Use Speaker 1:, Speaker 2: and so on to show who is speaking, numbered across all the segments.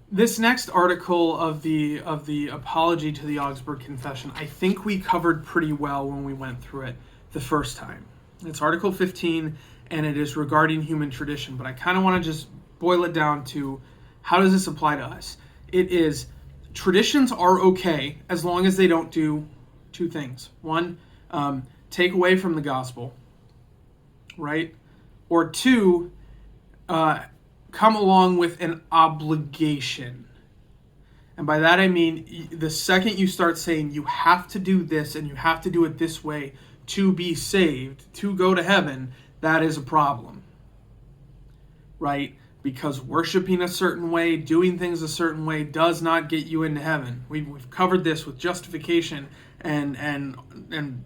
Speaker 1: This next article of the Apology to the Augsburg Confession, I think we covered pretty well when we went through it the first time. It's Article 15, and it is regarding human tradition, but I kind of want to just boil it down to how does this apply to us? It is, traditions are okay as long as they don't do two things. One, take away from the gospel, right? Or two, come along with an obligation. And by that I mean, the second you start saying you have to do this and you have to do it this way to be saved, to go to heaven, that is a problem. Right? Because worshiping a certain way, doing things a certain way, does not get you into heaven. We've covered this with justification and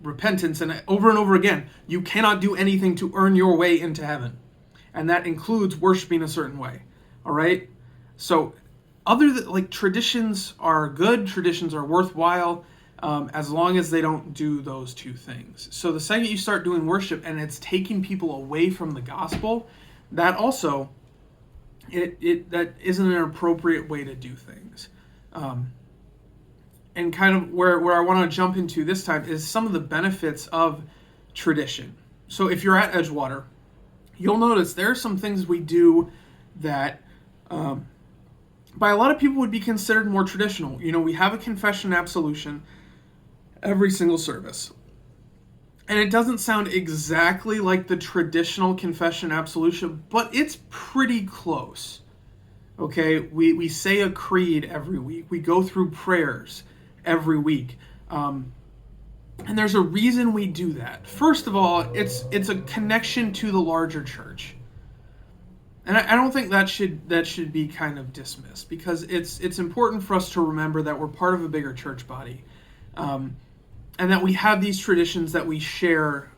Speaker 1: repentance, and over again. You cannot do anything to earn your way into heaven. And that includes worshiping a certain way. All right? So other than, like, traditions are good, traditions are worthwhile, as long as they don't do those two things. So the second you start doing worship and it's taking people away from the gospel, that also, that isn't an appropriate way to do things. And kind of where I want to jump into this time is some of the benefits of tradition. So if you're at Edgewater, you'll notice there are some things we do that by a lot of people would be considered more traditional. You know, we have a confession and absolution every single service. And it doesn't sound exactly like the traditional confession and absolution, but it's pretty close. Okay, we say a creed every week. We go through prayers every week. And there's a reason we do that. First of all, it's a connection to the larger church. And I don't think that should be kind of dismissed, because it's important for us to remember that we're part of a bigger church body, and that we have these traditions that we share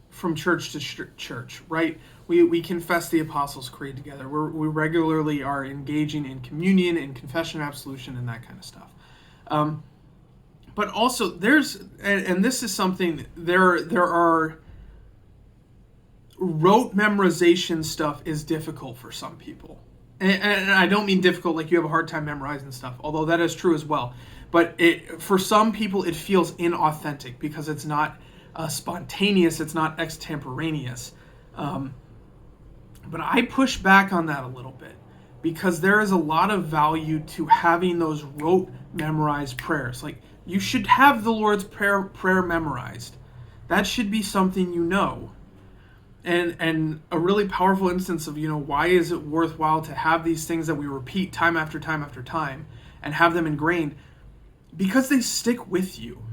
Speaker 1: from church to church, right? We confess the Apostles' Creed together. We regularly are engaging in communion and confession, absolution, and that kind of stuff. But also and this is something, there are rote memorization stuff is difficult for some people. And I don't mean difficult like you have a hard time memorizing stuff, although that is true as well. But for some people, it feels inauthentic because it's not spontaneous, it's not extemporaneous. But I push back on that a little bit, because there is a lot of value to having those rote memorized prayers. Like, you should have the Lord's Prayer memorized. That should be something you know. And a really powerful instance of, why is it worthwhile to have these things that we repeat time after time after time and have them ingrained? Because they stick with you.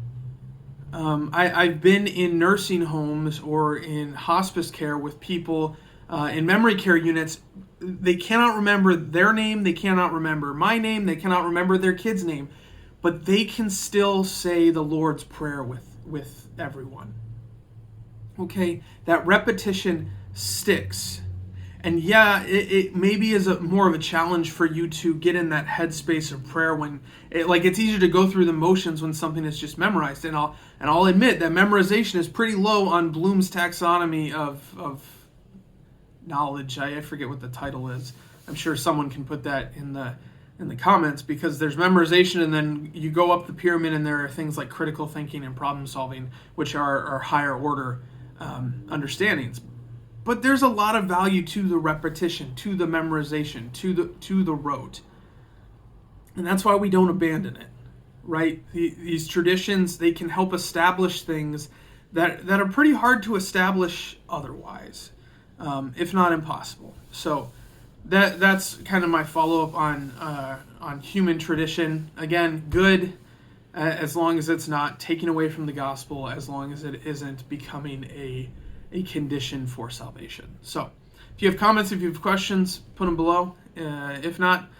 Speaker 1: I've been in nursing homes or in hospice care with people in memory care units. They cannot remember their name, they cannot remember my name, they cannot remember their kid's name, but they can still say the Lord's Prayer with everyone. Okay, that repetition sticks. And yeah, it maybe is more of a challenge for you to get in that headspace of prayer when it's easier to go through the motions when something is just memorized. And I'll admit that memorization is pretty low on Bloom's taxonomy of knowledge. I forget what the title is. I'm sure someone can put that in the comments, because there's memorization and then you go up the pyramid and there are things like critical thinking and problem solving, which are higher order understandings. But there's a lot of value to the repetition, to the memorization, to the rote. And that's why we don't abandon it, right? These traditions, they can help establish things that are pretty hard to establish otherwise, if not impossible. So that's kind of my follow-up on human tradition. Again, good, as long as it's not taking away from the gospel, as long as it isn't becoming a condition for salvation. So if you have comments, if you have questions, put them below. If not,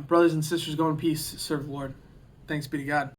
Speaker 1: brothers and sisters, go in peace, serve the Lord. Thanks be to God.